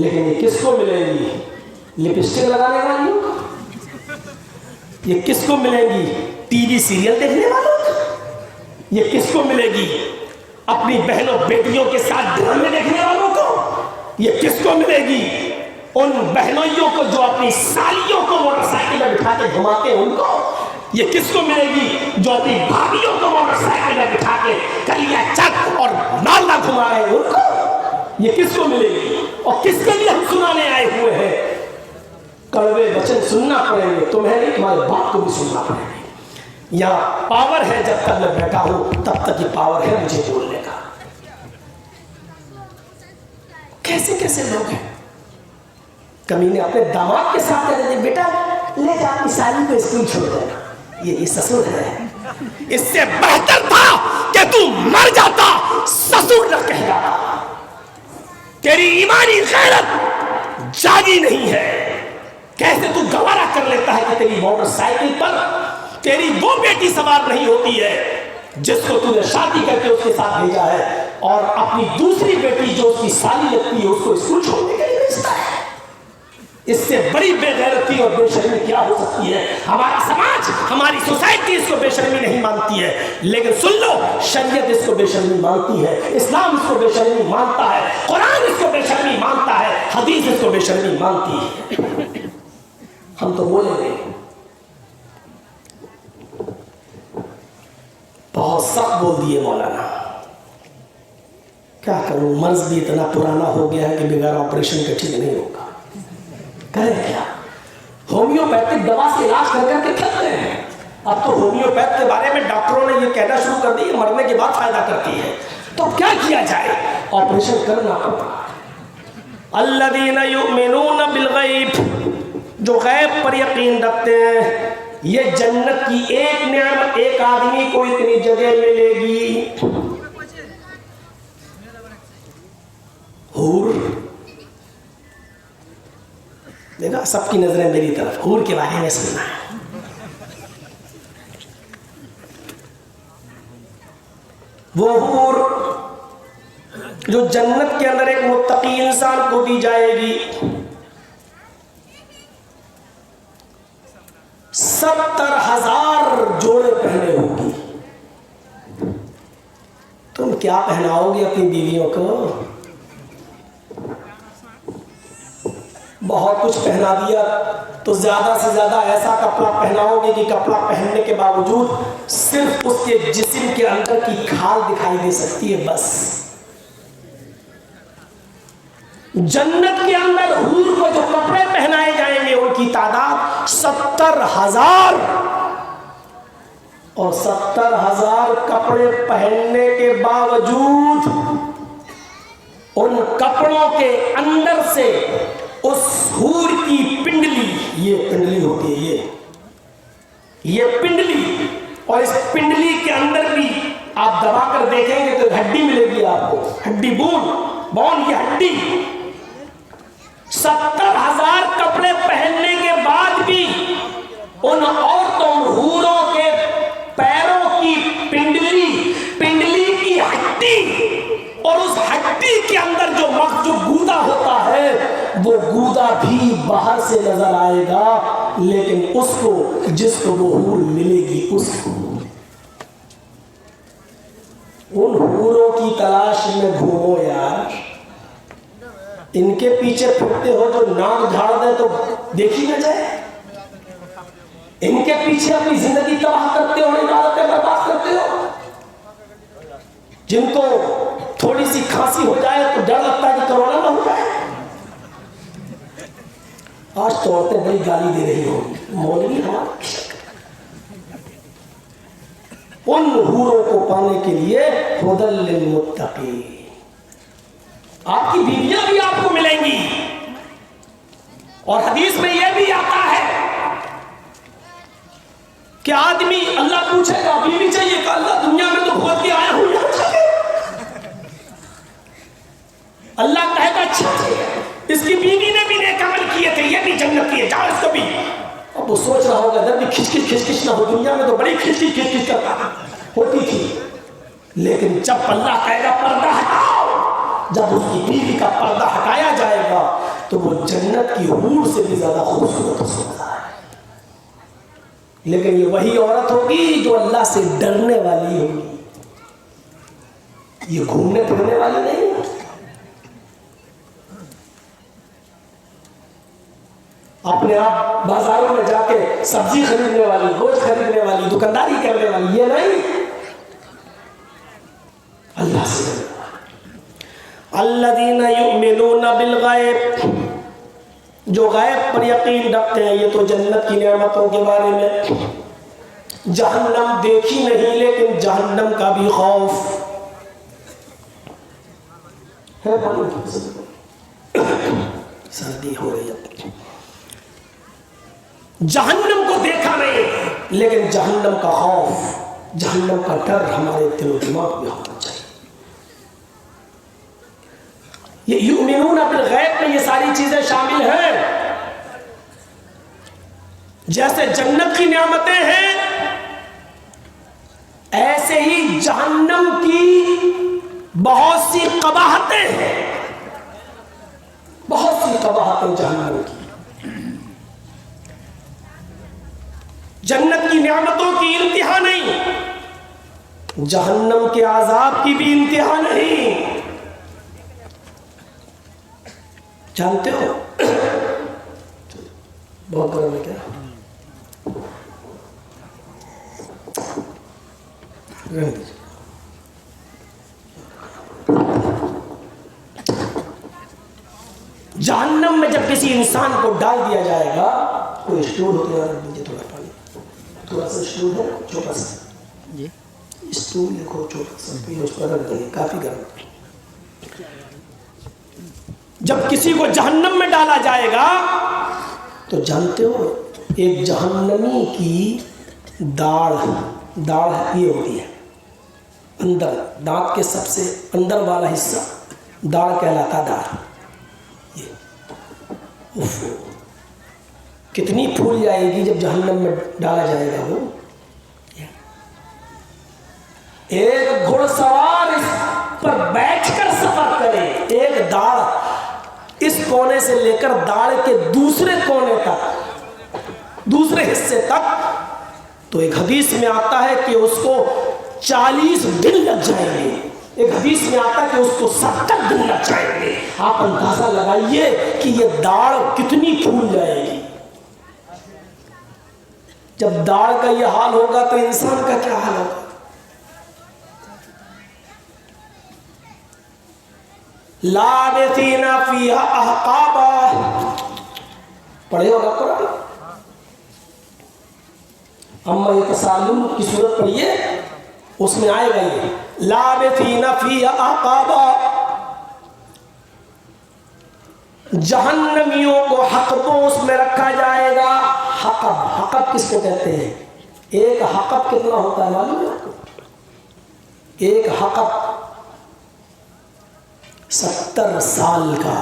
لیکن یہ کس کو ملیں گی؟ لپسٹک لگانے والی کو؟ یہ کس کو ملیں گی؟ ٹی وی سیریل دیکھنے والوں کو؟ یہ کس کو ملے گی؟ اپنی بہنوں بیٹیوں کے ساتھ ڈرامے دیکھنے والوں کو؟ یہ کس کو ملے گی؟ ان بہنوئیوں کو جو اپنی سالیوں کو موٹر سائیکل میں بٹھا کے گھماتے ہیں ان کو؟ یہ کس کو ملے گی جو اپنی بھابھیوں کو موٹر سائیکل میں بٹھا کے کلیا چک اور نالا گھما رہے ہیں ان کو؟ یہ کس کو ملے گی؟ اور کس کے لیے ہم سنانے آئے ہوئے ہیں؟ کڑوے وچن سننا پڑیں گے، تمہیں نہیں تمہارے باپ کو بھی سننا پڑیں گے۔ یہاں پاور ہے، جب تک میں بیٹھا ہوں تب تک یہ پاور ہے مجھے بولنے کا۔ کیسے کیسے لوگ ہیں، کمینے اپنے داماد کے ساتھ کہتے ہیں بیٹا لے جا اپنی سالی کو اسکول چھوڑ دینا، یہ سسر ہے۔ اس سے بہتر تھا کہ تو مر جاتا، سسر نہ کہہ جاتا۔ تیری ایمانی غیرت جاگی نہیں ہے۔ کیسے تو گوارا کر لیتا ہے کہ تیری موٹر سائیکل پر تیری وہ بیٹی سوار نہیں ہوتی ہے جس کو تو نے شادی کر کے اس کے ساتھ بھیجا ہے، اور اپنی دوسری بیٹی جو اس کی سالی لگتی ہے اس کو اسکول چھوڑنے کے لیے بھیجتا ہے؟ اس سے بڑی بے غیرتی اور بے شرمی کیا ہو سکتی ہے؟ ہمارا سماج، ہماری سوسائٹی اس کو بے شرمی نہیں مانتی ہے، لیکن سن لو، شریعت اس کو بے شرمی مانتی ہے، اسلام اس کو بے شرمی مانتا ہے، قرآن اس کو بے شرمی مانتا ہے، حدیث اس کو بے شرمی مانتی ہے۔ ہم تو بولیں گے بہت سخت بول دیے مولانا، کیا کروں، مرض بھی اتنا پرانا ہو گیا ہے کہ بغیر آپریشن کے ٹھیک نہیں ہوگا، کریں کیا؟ ہومیوپیتھک دوا سے علاج کر کر کے تھک گئے ہیں۔ اب تو ہومیوپیتھ کے بارے میں ڈاکٹروں نے یہ کہنا شروع کر دی مرنے کے بعد فائدہ کرتی ہے، تو اب کیا کیا جائے؟ آپریشن کرنا پڑتا۔ الذین یؤمنون بالغیب، جو غیب پر یقین رکھتے ہیں، یہ جنت کی ایک نعمت ایک آدمی کو اتنی جگہ ملے گی، حور، دیکھا سب کی نظریں میری طرف، حور کے بارے میں سننا ہے۔ وہ حور جو جنت کے اندر ایک متقی انسان کو دی جائے گی، 70,000 جوڑے پہنے ہوگی۔ تم کیا پہناؤ گے اپنی بیویوں کو؟ بہت کچھ پہنا دیا تو زیادہ سے زیادہ ایسا کپڑا پہناؤ گے کہ کپڑا پہننے کے باوجود صرف اس کے جسم کے اندر کی کھال دکھائی دے سکتی ہے بس۔ جنت کے اندر حور کو جو کپڑے پہنائے جائیں گے ان کی تعداد 70,000، اور 70,000 کپڑے پہننے کے باوجود ان کپڑوں کے اندر سے اس حور کی پنڈلی، یہ پنڈلی ہوتی ہے، یہ پنڈلی، اور اس پنڈلی کے اندر بھی آپ دبا کر دیکھیں گے تو ہڈی ملے گی آپ کو، ہڈی بون، یہ ہڈی۔ 70,000 کپڑے پہننے کے بعد بھی ان عورتوں حوروں کے پیروں کی پنڈلی کی ہڈی، اور اس ہڈی کے اندر جو مغز جو گودا ہوتا ہے وہ گودا بھی باہر سے نظر آئے گا، لیکن اس کو جس کو وہ حور ملے گی اس کو، ان حوروں کی تلاش میں گھومو یار، ان کے پیچھے پھرتے ہو جو ناک جھاڑ دے تو دیکھی نہ جائے، ان کے پیچھے اپنی زندگی تباہ کرتے ہو، عبادتیں برباد کرتے ہو، جن کو تھوڑی سی کھانسی ہو جائے تو ڈر لگتا ہے کہ کرونا نہ ہو جائے۔ آج تو عورتیں بڑی گالی دے رہی ہوں، مولوی ہمارا ان حوروں کو پانے کے لیے ہدی للمتقین، آپ کی بیویاں بھی آپ کو ملیں گی، اور حدیث میں یہ بھی آتا ہے کہ آدمی، اللہ پوچھے گا بیوی چاہیے کہ اللہ دنیا میں تو بھوت کے آیا ہوں یہاں چاہیے، اللہ کہے گا اچھا اس کی بیوی نے بھی نیک عمل کیے تھے، یہ بھی جنت کی ہے، جاؤ اس کو بھی۔ اب وہ سوچ رہا ہوگا ادھر بھی کھچ نہ ہو، دنیا میں تو بڑی کھچ کرتا ہوتی تھی، لیکن جب اللہ کہے گا پردہ ہٹاؤ، جب اس کی بیوی کا پردہ ہٹایا جائے گا تو وہ جنت کی حور سے بھی زیادہ خوبصورت ہو سکتا ہے. لیکن یہ وہی عورت ہوگی جو اللہ سے ڈرنے والی ہوگی, یہ گھومنے پھرنے والی نہیں ہے. اپنے آپ بازاروں میں جا کے سبزی خریدنے والی, گوشت خریدنے والی, دکانداری کرنے والی, یہ نہیں, اللہ سے. الذین یؤمنون بالغیب, جو غیب پر یقین رکھتے ہیں. یہ تو جنت کی نعمتوں کے بارے میں. جہنم دیکھی نہیں لیکن جہنم کا بھی خوف ہے. سردی ہو رہی ہے. جہنم کو دیکھا نہیں لیکن جہنم کا خوف, جہنم کا ڈر ہمارے دل و دماغ میں ہونا چاہیے. یہ یؤمنون بالغیب میں یہ ساری چیزیں شامل ہیں. جیسے جنت کی نعمتیں ہیں ایسے ہی جہنم کی بہت سی قباحتیں ہیں, بہت سی قباحتیں جہنم کی. جنت کی نعمتوں کی انتہا نہیں, جہنم کے عذاب کی بھی انتہا نہیں. جانتے ہو بہت گرم ہے کیا؟ جہنم میں جب کسی انسان کو ڈال دیا جائے گا, کوئی اسٹول ہوتا ہے, مجھے تھوڑا پانی, تھوڑا سا اسٹول ہے چھوٹا سا, اسٹول دیکھو چھوٹا سا, اس پر رکھ دیں, کافی گرم. جب کسی کو جہنم میں ڈالا جائے گا تو جانتے ہو ایک جہنمی کی داڑھ یہ ہوتی ہے اندر, دانت کے سب سے اندر والا حصہ داڑھ کہلاتا. داڑھ یہ کتنی پھول جائے گی جب جہنم میں ڈالا جائے گا. وہ ایک گھڑ سوار اس پر بیٹھ کر سفر کرے, ایک داڑھ اس کونے سے لے کر داڑھ کے دوسرے کونے تک, دوسرے حصے تک, تو ایک حدیث میں آتا ہے کہ اس کو 40 دن لگ جائیں گے. ایک حدیث میں آتا ہے کہ اس کو 70 دن لگ جائیں گے. آپ اندازہ لگائیے کہ یہ داڑھ کتنی پھول جائے گی. جب داڑھ کا یہ حال ہوگا تو انسان کا کیا حال ہوگا؟ لابثین فیہا احقابا, پڑھے ہوگا قرآن. اما یتساءلون کی صورت پڑھیے, اس میں آئے گا یہ لابثین فیہا احقابا. جہنمیوں کو حقبوں میں رکھا جائے گا. حقب, حقب کس کو کہتے ہیں؟ ایک حقب کتنا ہوتا ہے معلوم ہے آپ کو؟ ایک حقب 70 سال کا.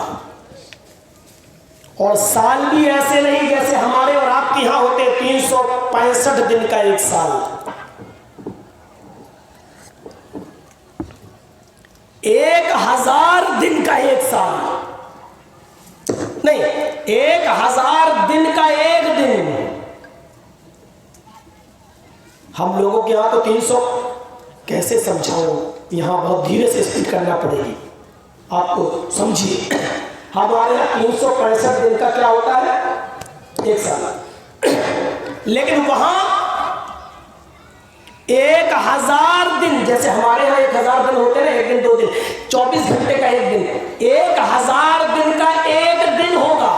اور سال بھی ایسے نہیں جیسے ہمارے اور آپ کے یہاں ہوتے 365 دن کا ایک سال. 1000 دن کا ایک سال نہیں, 1000 دن کا ایک دن. ہم لوگوں کے یہاں تو 300, کیسے سمجھاؤں, یہاں بہت دھیرے سے اسپیڈ کرنا پڑے گی آپ کو, سمجھیے. ہمارے یہاں 365 دن کا کیا ہوتا ہے؟ ایک سال. لیکن وہاں 1000 دن, جیسے ہمارے یہاں 1000 دن ہوتے ہیں, ایک دن 2 دن, 24 گھنٹے کا ایک دن, 1000 دن کا ایک دن ہوگا.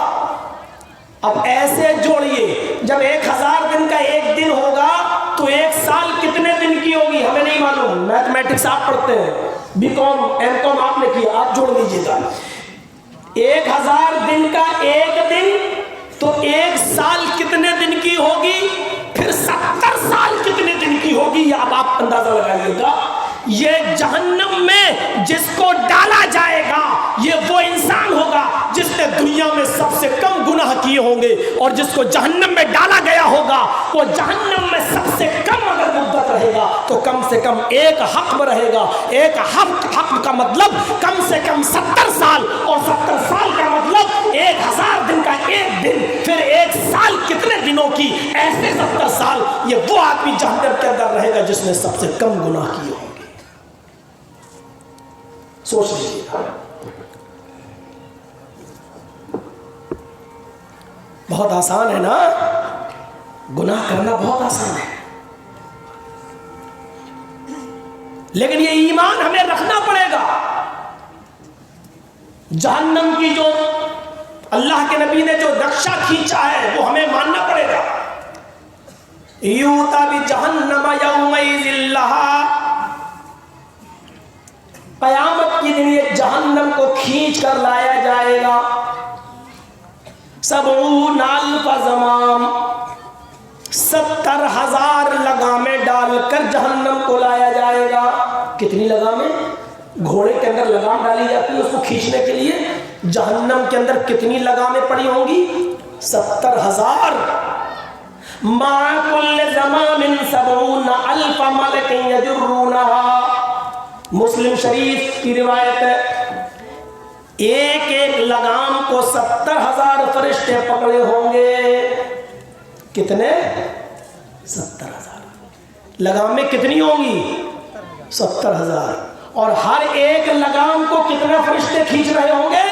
اب ایسے جوڑیے, جب 1000 دن کا ایک دن ہوگا تو ایک سال کتنے دن کی ہوگی ہمیں نہیں معلوم. میتھمیٹکس آپ پڑھتے ہیں, بی کام ایم کام آپ نے کیا, آپ جوڑ لیجیے گا. 1000 دن کا ایک دن تو ایک سال کتنے دن کی ہوگی, پھر 70 سال کتنے دن کی ہوگی, یہ اب آپ اندازہ لگائیے گا. یہ جہنم میں جس کو ڈالا جائے گا یہ وہ انسان ہوگا جس نے دنیا میں سب سے کم گناہ کیے ہوں گے, اور جس کو جہنم میں ڈالا گیا ہوگا وہ جہنم میں سب سے کم اگر مدت رہے گا تو کم سے کم ایک حق میں رہے گا. ایک حق کا مطلب کم سے کم 70 سال, اور 70 سال کا مطلب جائے گا جس نے سب سے کم گناہ کیے ہوں گے. سوچ لیجیے گا. بہت آسان ہے نا, گناہ کرنا بہت آسان ہے, لیکن یہ ایمان ہمیں رکھنا پڑے گا. جہنم کی جو اللہ کے نبی نے جو نقشہ کھینچا ہے وہ ہمیں ماننا پڑے گا. یوتا بجہنم یومئذ لہا, قیامت کے دن یہ جہنم کو کھینچ کر لایا جائے گا. 70,000 زمام, 70,000 لگامیں ڈال کر جہنم کو لایا جائے گا. کتنی لگامیں؟ گھوڑے کے اندر لگام ڈالی جاتی ہے اس کو کھینچنے کے لیے, جہنم کے اندر کتنی لگامیں پڑی ہوں گی؟ 70,000. مَا كُلِّ زَمَامٍ 70,000 مَلَكٍ يَجُرُّونَهَا. مسلم شریف کی روایت ہے, ایک ایک لگام کو 70,000 فرشتے پکڑے ہوں گے. کتنے؟ 70,000. لگامیں کتنی ہوں گی؟ 70,000. اور ہر ایک لگام کو کتنے فرشتے کھینچ رہے ہوں گے؟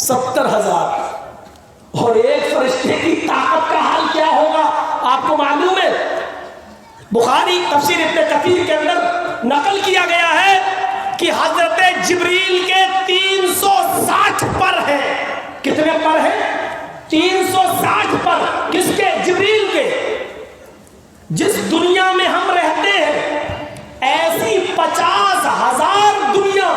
70,000. اور ایک فرشتے کی طاقت کا حال کیا ہوگا آپ کو معلوم ہے؟ بخاری تفسیر ابن کثیر کے اندر نقل کیا گیا ہے کہ حضرت جبریل کے 360 پر ہیں. کتنے پر ہیں؟ 360 پر. کس کے؟ جبریل کے. جس دنیا میں ہم رہتے ہیں ایسی 50,000 دنیا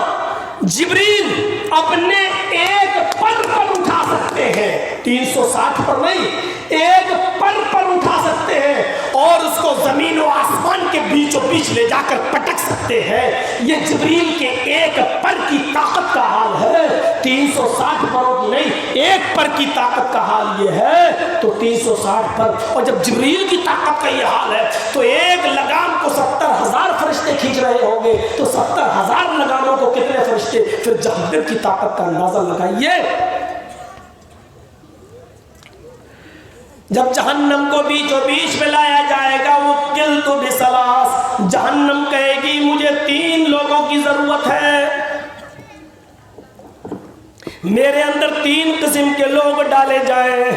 جبریل اپنے ایک پر اٹھا سکتے ہیں. 360 پر نہیں, ایک پر اٹھا سکتے ہیں اور اس کو زمین و آسمان کے بیچوں بیچ لے جا کر پٹک سکتے ہیں. یہ جبریل کے ایک پر کی طاقت کا حال ہے, 360 پروں کی نہیں, ایک پر کی طاقت کا حال یہ ہے. تو 360 پر, اور جب جبریل کی طاقت کا یہ حال ہے تو ایک لگام کو 70,000 فرشتے کھینچ رہے ہوں گے, تو 70,000 لگاموں کو کتنے فرشتے؟ پھر جہنم کی طاقت کا اندازہ لگائیے. جب جہنم کو بیچوں بیچ میں لایا جائے گا, وہ قلت بثلاث, جہنم کہے گی مجھے 3 لوگوں کی ضرورت ہے. میرے اندر 3 قسم کے لوگ ڈالے جائیں,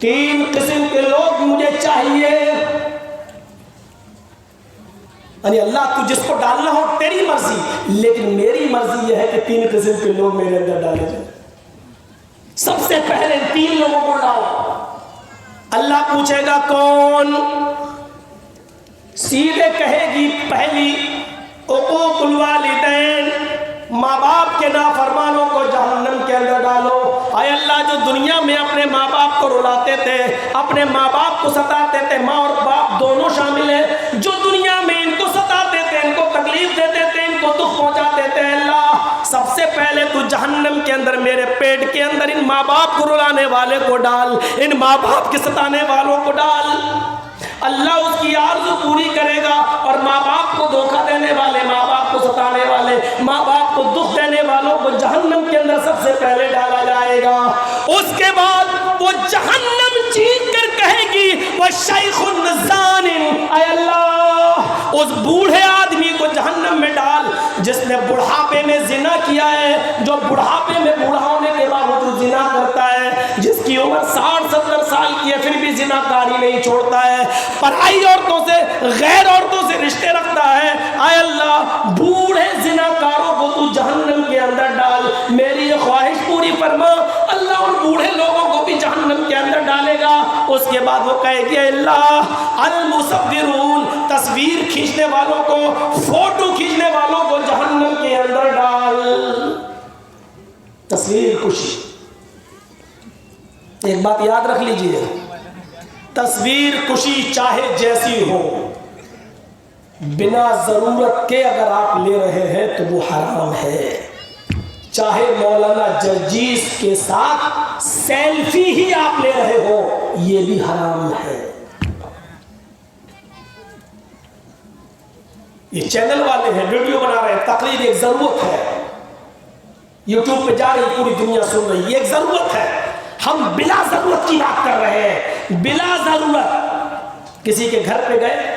3 قسم کے لوگ مجھے چاہیے. یعنی اللہ تو جس کو ڈالنا ہو تیری مرضی, لیکن میری مرضی یہ ہے کہ 3 قسم کے لوگ میرے اندر ڈالے جائیں. سب سے پہلے 3 لوگوں کو لاؤ. اللہ پوچھے گا کون؟ سیدھے کہے گی پہلی عقوق الوالدین, ماں باپ کے نافرمانوں کو جہنم کے اندر ڈالو. اے اللہ, جو دنیا میں اپنے ماں باپ کو رلاتے تھے, اپنے ماں باپ کو ستاتے تھے, ماں اور باپ دونوں شامل ہیں, جو دنیا میں ان کو ستاتے تھے, ان کو تکلیف دیتے تھے, ان کو دکھ پہنچاتے تھے, اللہ سب سے پہلے تو جہنم کے اندر میرے پیٹ کے اندر ان ماں باپ کو رلانے والے کو ڈال, ان ماں باپ کے ستانے والوں کو ڈال. اللہ اس کی آرزو پوری کرے گا, اور ماں باپ کو دھوکہ دینے والے, ماں باپ کو ستانے والے, ماں باپ کو دکھ دینے والوں کو جہنم کے اندر سب سے پہلے ڈالا جائے گا. اس کے بعد وہ جہنم چیخ کر کہے گی وَالشَّيْخُ الزَّانٍ, اے اللہ اس بوڑھے آدمی کو جہنم میں ڈال جس نے بڑھاپے میں زنا کیا ہے, جو بڑھاپے میں بوڑھا ہونے کے باوجود زنا کرتا ہے, جس کی عمر 60-70 سال کی ہے پھر بھی زنا کاری نہیں چھوڑتا ہے, پرائی عورتوں سے, غیر عورتوں سے رشتے رکھتا ہے. اے اللہ بوڑھے زنا کاروں کو تو جہنم کے اندر ڈال, میری یہ خواہش پوری فرما. اللہ ان بوڑھے لوگوں کو بھی جہنم کے اندر ڈالے گا. اس کے بعد وہ کہے گی اللہ المصورون, تصویر کھینچنے والوں کو, فوٹو کھینچنے والوں کو جہنم کے اندر ڈال. تصویر کشی, ایک بات یاد رکھ لیجئے, تصویر کشی چاہے جیسی ہو, بنا ضرورت کے اگر آپ لے رہے ہیں تو وہ حرام ہے. چاہے مولانا جرجیس کے ساتھ سیلفی ہی آپ لے رہے ہو, یہ بھی حرام ہے. یہ چینل والے ہیں, ویڈیو بنا رہے ہیں, تقریر ایک ضرورت ہے, یوٹیوب پہ جا رہی پوری دنیا سن رہی, یہ ایک ضرورت ہے. ہم بلا ضرورت کی بات کر رہے ہیں, بلا ضرورت. کسی کے گھر پہ گئے,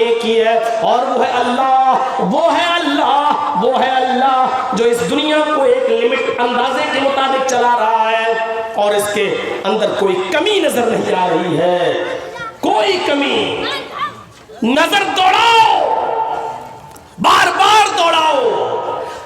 ایک ہی ہے، اور وہ ہے اللہ، وہ ہے اللہ، وہ ہے اللہ جو اس دنیا کو ایک لمٹ اندازے کے مطابق چلا رہا ہے، اور اس کے اندر کوئی کمی نظر نہیں آ رہی ہے، کوئی کمی۔ نظر دوڑاؤ، بار بار دوڑاؤ،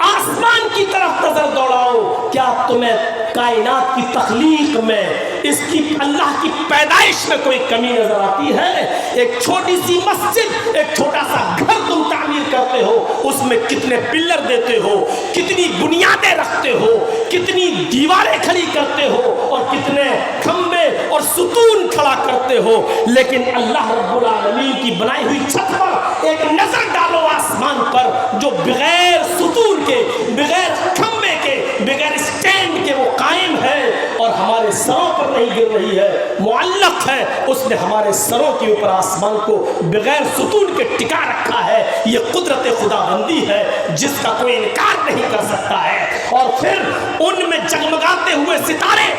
آسمان کی طرف نظر دوڑاؤ، کیا تمہیں کائنات کی تخلیق میں، اس کی اللہ کی پیدائش میں کوئی کمی نظر آتی ہے؟ ایک چھوٹی سی مسجد، ایک چھوٹا سا گھر تم تعمیر کرتے ہو، اس میں کتنے پلر دیتے ہو، کتنی بنیادیں رکھتے ہو، کتنی دیواریں کھڑی کرتے ہو، اور کتنے کھمبے اور ستون کھڑا کرتے ہو، لیکن اللہ رب العالمین کی بنائی ہوئی چھت پر ایک نظر ڈالو آسمان پر، جو بغیر ستون کے، بغیر کھمبے کے، بغیر اسٹینڈ کے وہ قائم ہے اور ہمارے سروں پر نہیں گر رہی ہے، معلق ہے، اس نے ہمارے سروں کے اوپر آسمان کو بغیر ستون کے ٹکا رکھا ہے۔ یہ قدرت خدا بندی ہے جس کا کوئی انکار نہیں کر سکتا ہے۔ اور پھر ان میں جگمگاتے ہوئے ستارے،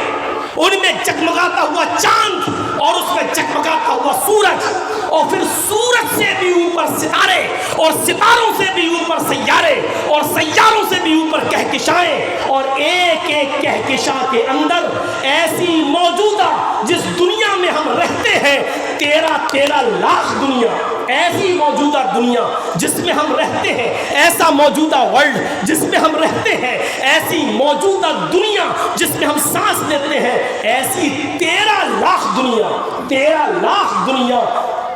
ان میں جگمگاتا ہوا چاند، اور اس میں جگمگاتا ہوا سورج، اور پھر سورج سے بھی اوپر ستارے، اور ستاروں سے بھی اوپر سیارے، اور سیاروں سے بھی اوپر کہکشائیں، اور ایک ایک کہکشاں کے اندر ایسی موجودہ جس دنیا میں ہم رہتے ہیں 13 لاکھ دنیا، ایسی موجودہ دنیا جس میں ہم رہتے ہیں، ایسا موجودہ ورلڈ جس میں ہم رہتے ہیں، ایسی موجودہ دنیا جس میں ہم سانس لیتے ہیں، ایسی 13 لاکھ دنیا، 13 لاکھ دنیا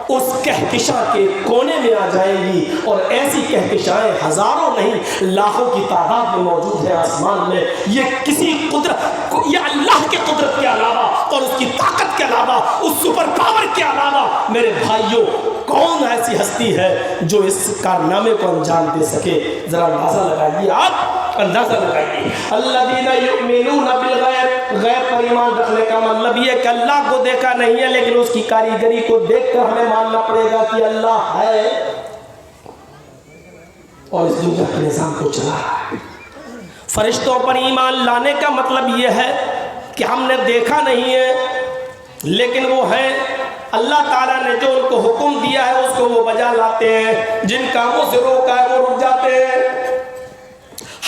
اس کہکشاں کے کونے میں آ جائے گی، اور ایسی کہکشائیں ہزاروں نہیں لاکھوں کی تعداد میں موجود ہے آسمان میں۔ یہ کسی قدرت، یہ اللہ کے قدرت کے علاوہ اور اس کی طاقت کے علاوہ، اس سپر پاور کے علاوہ میرے بھائیوں کون ایسی ہستی ہے جو اس کارنامے کو انجام دے سکے؟ ذرا اندازہ لگائیے، آپ اندازہ لگائیے۔ الذین یؤمنون بالغیب، غیب پر ایمان رکھنے کا مطلب یہ کہ اللہ کو دیکھا نہیں ہے، لیکن اس کی کاریگری کو دیکھ کر ہمیں ماننا پڑے گا کہ اللہ ہے اور اس دنیا کے نظام کو چلا رہا ہے۔ فرشتوں پر ایمان لانے کا مطلب یہ ہے کہ ہم نے دیکھا نہیں ہے لیکن وہ ہیں، اللہ تعالیٰ نے جو ان کو حکم دیا ہے اس کو وہ بجا لاتے ہیں، جن کاموں سے روکا ہے وہ رک جاتے ہیں۔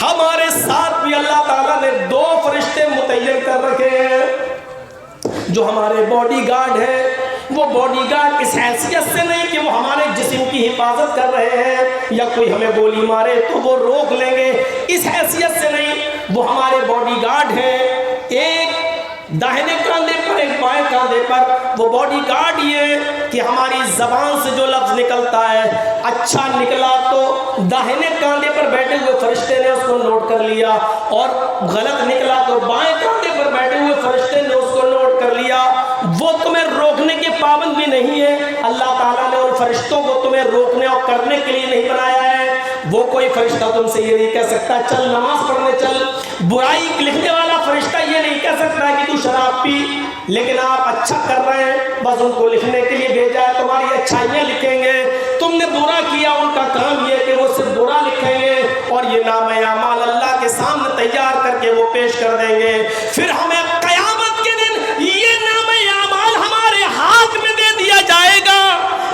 ہمارے ساتھ بھی اللہ تعالیٰ نے 2 فرشتے متعین کر رکھے ہیں جو ہمارے باڈی گارڈ ہیں۔ وہ باڈی گارڈ اس حیثیت سے نہیں کہ وہ ہمارے جسم کی حفاظت کر رہے ہیں یا کوئی ہمیں گولی مارے تو وہ روک لیں گے، اس حیثیت سے نہیں، وہ ہمارے باڈی گارڈ ہیں، ایک داہنے کاندھے پر ایک بائیں کاندھے پر۔ وہ باڈی گارڈ یہ کہ ہماری زبان سے جو لفظ نکلتا ہے اچھا نکلا تو داہنے کاندھے پر بیٹھے ہوئے فرشتے نے اس کو نوٹ کر لیا، اور غلط نکلا تو بائیں کاندھے پر بیٹھے ہوئے فرشتے نے اس کو نوٹ کر لیا۔ وہ تمہیں روکنے کے پابند بھی نہیں ہے، اللہ تعالیٰ نے ان فرشتوں کو تمہیں روکنے اور کرنے کے لیے نہیں بنایا ہے۔ وہ کوئی فرشتہ تم سے یہ نہیں کہہ سکتا چل نماز پڑھنے چل، برائی لکھنے والا فرشتہ یہ نہیں کہہ سکتا کہ تو شراب پی، لیکن آپ اچھا کر رہے ہیں بس ان کو لکھنے کے لیے بھیجا ہے، تمہاری اچھائیاں لکھیں گے۔ تم نے برا کیا، ان کا کام یہ کہ وہ صرف برا لکھیں گے، اور یہ نام اعمال اللہ کے سامنے تیار کر کے وہ پیش کر دیں گے۔ پھر ہمیں قیامت کے دن یہ نام اعمال ہمارے ہاتھ میں دے دیا جائے گا۔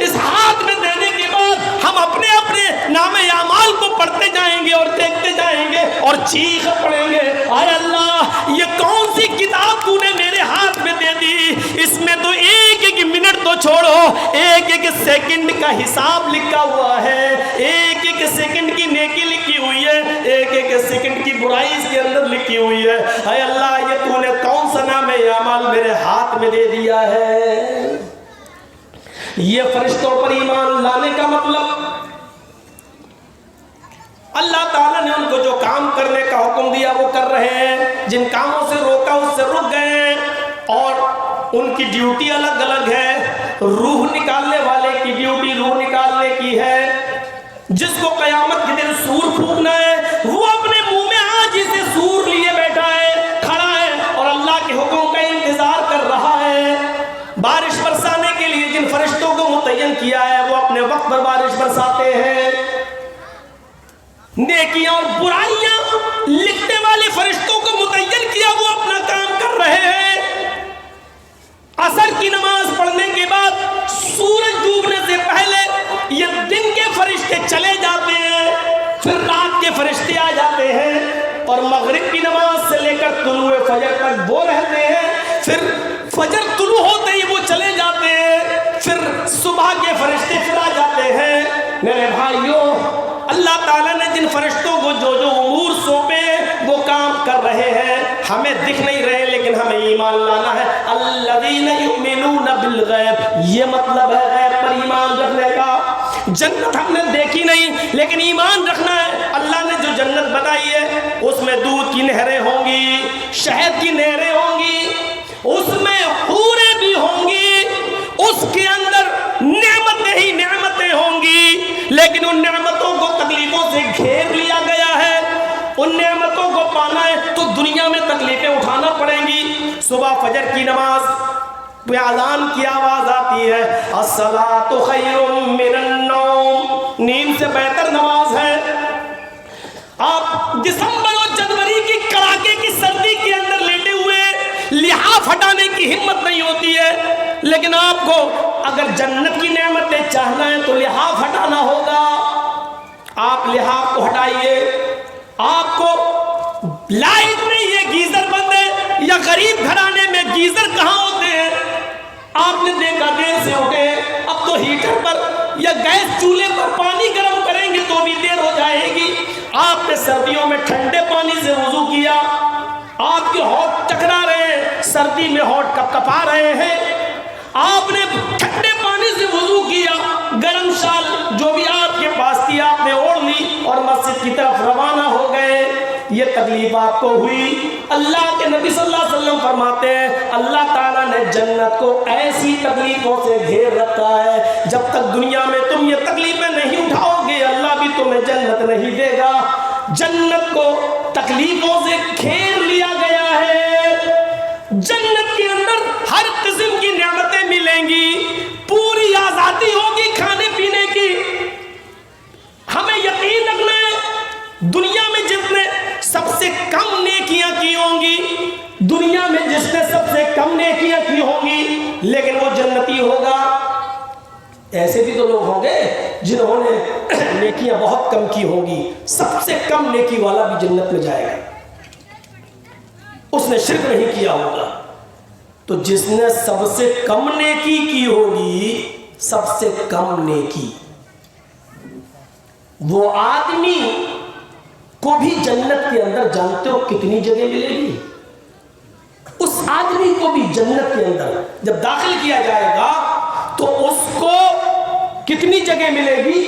اس ہاتھ میں دینے کے بعد ہم اپنے اپنے نام اعمال کو پڑھتے جائیں گے اور دیکھتے جائیں گے اور چیخ پڑیں گے، اے اللہ یہ کون سی کتاب تو نے میرے ہاتھ میں دے دی؟ اس میں تو ایک ایک منٹ تو چھوڑو، ایک ایک سیکنڈ کا حساب لکھا ہوا ہے، ایک ایک سیکنڈ کی نیکی لکھی ہوئی ہے، ایک ایک سیکنڈ کی برائی اس کے اندر لکھی ہوئی ہے۔ اے اللہ یہ تو نے کون سا نام اعمال میرے ہاتھ میں دے دیا ہے؟ یہ فرشتوں پر ایمان لانے کا مطلب اللہ تعالیٰ نے ان کو جو کام کرنے کا حکم دیا وہ کر رہے ہیں، جن کاموں سے روکا اس سے رک گئے ہیں، اور ان کی ڈیوٹی الگ الگ ہے۔ روح نکالنے والے کی ڈیوٹی روح نکالنے کی ہے، جس کو قیامت کے دن سور پھونکنا ہے وہ اپنے منہ میں آج ہی سے سور لیے بیٹھا ہے، کھڑا ہے اور اللہ کے حکم کا انتظار کر رہا ہے۔ بارش برسانے کے لیے جن فرشتوں کو متعین کیا ہے وہ اپنے وقت پر بارش برساتے ہیں۔ نیکیاں اور برائیاں لکھنے والے فرشتوں کو متعین کیا، وہ اپنا کام کر رہے ہیں۔ عصر کی نماز پڑھنے کے فرشتے چلے جاتے ہیں، پھر رات کے فرشتے آ جاتے ہیں اور مغرب کی نماز سے لے کر طلوع فجر تک وہ رہتے ہیں، پھر فجر طلوع ہوتے ہی وہ چلے جاتے ہیں، پھر صبح کے فرشتے پھر آ جاتے ہیں۔ میرے بھائیوں، اللہ تعالیٰ نے جن فرشتوں کو جو جو امور سونپے وہ کام کر رہے ہیں، ہمیں دکھ نہیں رہے لیکن ہمیں ایمان لانا ہے۔ الذین یؤمنون بالغیب، یہ مطلب ہے غیب پر ایمان رکھنے کا۔ جنت ہم نے دیکھی نہیں لیکن ایمان رکھنا ہے۔ اللہ نے جو جنت بتائی ہے اس میں دودھ کی نہریں ہوں گی، شہد کی نہریں ہوں گی، اس میں حوریں بھی ہوں گی، اس کے اندر نعمتیں ہی نعمتیں ہوں گی، لیکن ان نعمتوں کو تکلیفوں سے گھیر لیا گیا ہے۔ ان نعمتوں کو پانا ہے تو دنیا میں تکلیفیں اٹھانا پڑیں گی۔ صبح فجر کی نماز پہ اذان کی آواز آتی ہے، الصلاۃ خیر من النوم، نیند سے بہتر نماز ہے۔ آپ دسمبر اور جنوری کی کڑاکے کی سردی کے اندر لیٹے ہوئے لحاف ہٹانے کی ہمت نہیں ہوتی ہے، لیکن آپ کو اگر جنت کی نعمتیں چاہنا ہے تو لحاف ہٹانا ہوگا۔ آپ لحاف کو ہٹائیے۔ آپ کو لائٹ نہیں ہے، گیزر بند ہے، یا غریب گھرانے میں گیزر کہاں ہوتے ہیں؟ آپ نے دیکھا دیر سے اٹھے، اب تو ہیٹر پر یا گیس چولہے پر پانی گرم کریں گے تو بھی دیر ہو جائے گی۔ آپ نے سردیوں میں ٹھنڈے پانی سے وضو کیا، آپ کے ہونٹ ٹکرا رہے ہیں، سردی میں ہونٹ کپ کپا رہے ہیں، آپ نے ٹھنڈے پانی سے وضو کیا، گرم شال جو بھی آپ کے پاس تھی آپ نے اوڑھ لی اور مسجد کی طرف روانہ ہو گئے۔ یہ تکلیف آپ کو ہوئی۔ اللہ کے نبی صلی اللہ علیہ وسلم فرماتے ہیں اللہ تعالیٰ نے جنت کو ایسی تکلیفوں سے گھیر رکھا ہے، جب تک دنیا میں تم یہ تکلیفیں نہیں اٹھاؤ گے اللہ بھی تمہیں جنت نہیں دے گا۔ جنت کو تکلیفوں سے گھیر لیا گیا ہے۔ جنت کے اندر ہر قسم کی نعمتیں ملیں گی، پوری آزادی ہوگی کھانے پینے کی۔ ہمیں یقین رکھنا ہے دنیا میں جس نے سب سے کم نیکیاں کی ہوں گی، دنیا میں جس نے سب سے کم نیکیاں کی ہوں گی لیکن وہ جنتی ہوگا۔ ایسے بھی تو لوگ ہوں گے جنہوں نے نیکیاں بہت کم کی ہوں گی، سب سے کم نیکی والا بھی جنت میں جائے گا، اس نے شرک نہیں کیا ہوگا۔ تو جس نے سب سے کم نیکی کی ہوگی، سب سے کم نیکی، وہ آدمی کو بھی جنت کے اندر جانتے ہو کتنی جگہ ملے گی؟ اس آدمی کو بھی جنت کے اندر جب داخل کیا جائے گا تو اس کو کتنی جگہ ملے گی؟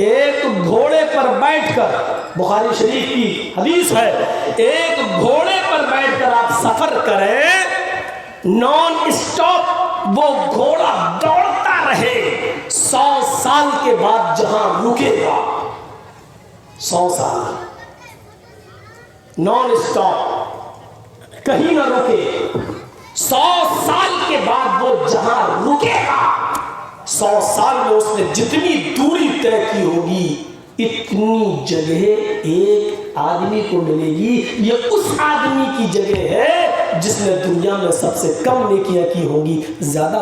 ایک گھوڑے پر بیٹھ کر، بخاری شریف کی حدیث ہے، ایک گھوڑے پر بیٹھ کر آپ سفر کریں، نان اسٹاپ وہ گھوڑا دوڑتا رہے، 100 سال کے بعد جہاں رکے گا، 100 سال نان اسٹاپ کہیں نہ رکے، 100 سال کے بعد وہ جہاں رکے گا، 100 سال میں اس نے جتنی دوری طے کی ہوگی اتنی جگہ ایک آدمی کو ملے گی۔ یہ اس آدمی کی جگہ ہے جس نے دنیا میں سب سے کم نیکیاں کی ہوگی، زیادہ